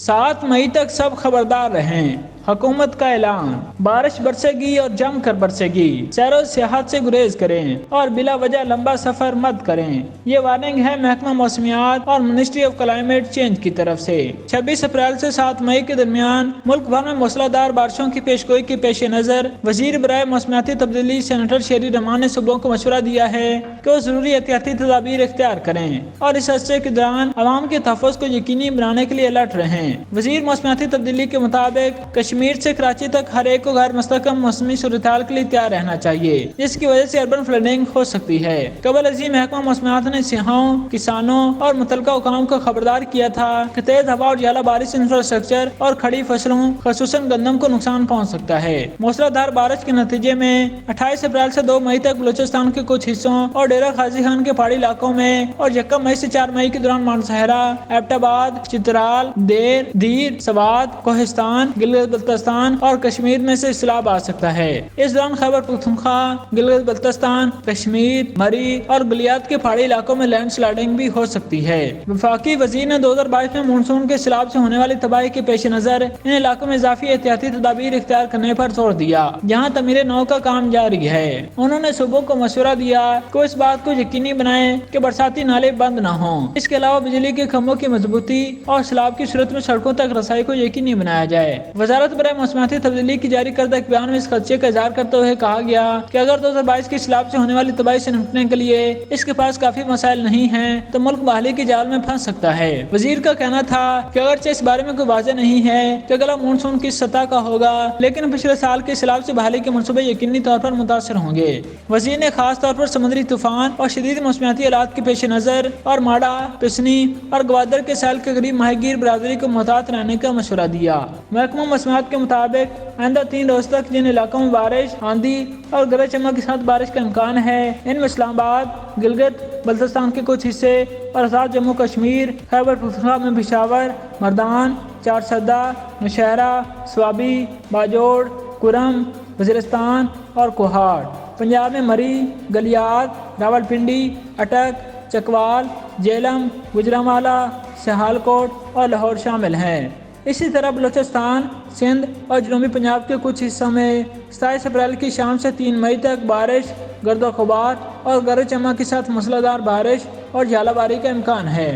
7 मई तक सब खबरदार रहें, हुकूमत का ऐलान। बारिश बरसेगी और जम कर बरसेगी, सैरो सियाहत से गुरेज करें और बिला वजह लंबा सफर मत करें। ये वार्निंग है महकमा मौसमियात और मिनिस्ट्री ऑफ क्लाइमेट चेंज की तरफ से। 26 अप्रैल से 7 मई के दरमियान मुल्क भर में मूसलाधार बारिशों की पेशगोई के पेश नजर वजीर बराए मौसमियाती तब्दीली सेनेटर शेरी रहमान ने सूबों को मशवरा दिया है कि वो जरूरी एहतियाती तदाबीर इख्तियार करें और इस अरसे के दौरान अवाम के तहफ़्फ़ुज़ को यकीनी बनाने के लिए अलर्ट रहें। वजीर मौसमियाती तब्दीली के मुताबिक कश्मीर से कराची तक हर एक को गैर मुस्तहकम मौसमी सूरत-ए-हाल के लिए तैयार रहना चाहिए, जिसकी वजह से अर्बन फ्लडिंग हो सकती है। कबल अजीम महकमा मौसमियात ने सियाहों, किसानों और मुतलका हुकाम को खबरदार किया था कि तेज हवा और ज़्यादा बारिश इंफ्रास्ट्रक्चर और खड़ी फसलों खसूसन गंदम को नुकसान पहुँच सकता है। मूसलाधार बारिश के नतीजे में 28 अप्रैल से 2 मई तक बलूचिस्तान के कुछ हिस्सों और डेरा गाजी खान के पहाड़ी इलाकों में और 1 मई से 4 मई के दौरान मानसहरा, एबटाबाद, चित्राल, देर, दीर, सवात, कोहिस्तान, गिलगित-बल्तिस्तान और कश्मीर में से सैलाब आ सकता है। इस दौरान खैबर पख्तूनख्वा, गिलगित-बल्तिस्तान, कश्मीर, मरी और बलियात के पहाड़ी इलाकों में लैंड स्लाइडिंग भी हो सकती है। वफाकी वजीर ने 2022 में मानसून के सैलाब से होने वाली तबाही के पेश नजर इन इलाकों में इजाफी एहतियाती तदाबीर इख्तियार करने पर जोर दिया, जहाँ तमीर नौ का काम जारी है। उन्होंने सूबों को मशवरा दिया कि इस बात को यकीनी बनाएं कि बरसाती नाले बंद न हों। इसके अलावा बिजली के खंभों की मजबूती और सैलाब की सूरत में सड़कों तक रसाई को यकीनी बनाया जाए। वजारत बराए मौसमियाती तब्दीली की जारी करदा एक बयान में इस खदशे का इज़हार करते हुए कहा गया कि अगर 2022 के सैलाब से होने वाली तबाही से निपटने के लिए इसके पास काफी मसाइल नहीं हैं तो मुल्क बहाली की जाल में फंस सकता है। वजीर का कहना था कि अगरचे इस बारे में कोई वाज़ेह नहीं है कि अगला मानसून किस सतह का होगा, लेकिन पिछले साल के सैलाब से बहाली के मनसूबे यकीनी तौर पर मुतासर होंगे। वजीर ने खास तौर पर समुद्री तूफान और शदीद मौसमियाती हालात के पेश नजर और माड़ा, पिसनी और गवादर के साल के करीब माहीगीर बरादरी को मुहतात रहने का मशवरा दिया। महकमा मौसमियात के मुताबिक आइंदा 3 रोज तक जिन इलाकों में बारिश, आंधी और गरज चमक के साथ बारिश का इम्कान है, इनमें इस्लामाबाद, गिलगित बल्तिस्तान के कुछ हिस्से और आज़ाद जम्मू कश्मीर, खैबर पख्तूनख्वा में पेशावर, मर्दान, चारसदा, नौशहरा, स्वाबी, बाजोड़, कुरम, वज़ीरिस्तान और कोहाड़। पंजाब में मरी, गलियात, रावलपिंडी, अटक, चकवाल, जेलम, गुजरांवाला, सियालकोट और लाहौर शामिल हैं। इसी तरह बलूचिस्तान, सिंध और जनूबी पंजाब के कुछ हिस्सों में 27 अप्रैल की शाम से 3 मई तक बारिश, गर्द व गुबार और गरज चमक के साथ मूसलाधार बारिश और झालाबारी का इम्कान है।